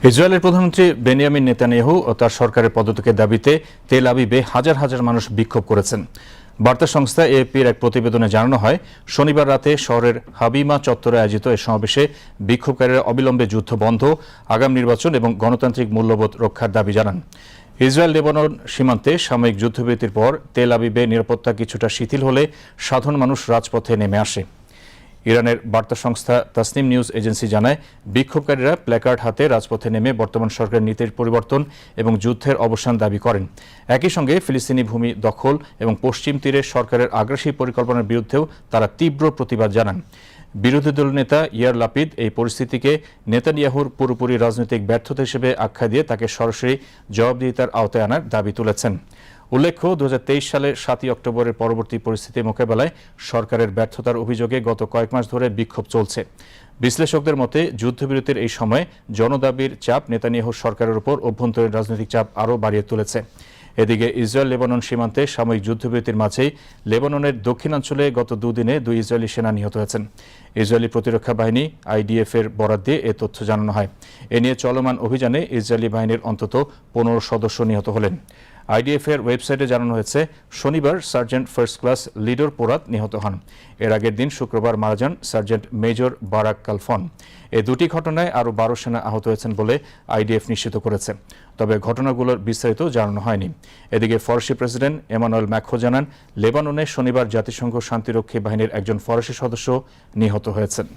ইসরায়েলের প্রধানমন্ত্রী Benjamin Netanyahu ও তার সরকারের পদত্যাগের দাবিতে তেল আবিবে হাজার হাজার মানুষ বিক্ষোভ করেছেন। বার্তা সংস্থা এএপির এক প্রতিবেদনে জানানো হয়, শনিবার রাতে শহরের হাবিমা চত্বরে আয়োজিত এ সমাবেশে বিক্ষোভকারীরা অবিলম্বে যুদ্ধ বন্ধ, আগাম নির্বাচন এবং গণতান্ত্রিক মূল্যবোধ রক্ষার দাবি জানান। ইসরায়েল লেবানন সীমান্তে সাময়িক যুদ্ধবিরতির পর তেল আবিবে নিরাপত্তা কিছুটা শিথিল হলে সাধারণ মানুষ রাজপথে নেমে আসে। ইরানের বার্তা সংস্থা তাসনিম নিউজ এজেন্সি জানায়, বিক্ষোভকারীরা প্ল্যাকার্ড হাতে রাজপথে নেমে বর্তমান সরকারের নীতির পরিবর্তন এবং যুদ্ধের অবসান দাবি করেন। একই সঙ্গে ফিলিস্তিনি ভূমি দখল এবং পশ্চিম তীরে সরকারের আগ্রাসী পরিকল্পনার বিরুদ্ধেও তারা তীব্র প্রতিবাদ জানান। বিরোধী দল নেতা ইয়ার লাপিদ এই পরিস্থিতিকে নেতানিয়াহুর পুরোপুরি রাজনৈতিক ব্যর্থতা হিসেবে আখ্যা দিয়ে তাকে সরাসরি জবাবদিহিতার আওতায় আনার দাবি তুলেছেন। উল্লেখ্য, 2023 সালের 7 অক্টোবরের পরবর্তী পরিস্থিতি মোকাবেলায় সরকারের ব্যর্থতার অভিযোগে গত কয়েক মাস ধরে বিক্ষোভ চলছে। বিশ্লেষকদের মতে, যুদ্ধবিরতির এই সময়ে জনদাবির চাপ নেতানিয়াহুর সরকারের উপর অভ্যন্তরীণ রাজনৈতিক চাপ আরও বাড়িয়ে তুলেছে। এদিকে ইসরায়েল লেবানন সীমান্তে সাময়িক যুদ্ধবিরতির মাঝেই লেবাননের দক্ষিণাঞ্চলে গত দুদিনে 2 ইসরায়েলি সেনা নিহত হয়েছেন। ইসরায়েলি প্রতিরক্ষা বাহিনী আইডিএফ এর বরাত দিয়ে এ তথ্য জানানো হয়। এ নিয়ে চলমান অভিযানে ইসরায়েলি বাহিনীর অন্তত 15 সদস্য নিহত হলেন। আইডিএফ এর ওয়েবসাইটে জানানো হয়েছে, শনিবার সার্জেন্ট ফার্স্ট ক্লাস লিডর পোরাত নিহত হন। এর আগের দিন শুক্রবার মারা যান সার্জেন্ট মেজর বারাক কালফন। এই দুটি ঘটনায় আরও 12 সেনা আহত হয়েছেন বলে আইডিএফ নিশ্চিত করেছে। তবে ঘটনাগুলোর বিস্তারিত জানানো হয়নি। এদিকে ফরাসি প্রেসিডেন্ট এমানুয়েল ম্যাক্রো জানান, লেবাননে শনিবার জাতিসংঘ শান্তিরক্ষী বাহিনীর একজন ফরাসি সদস্য নিহত হয়েছেন।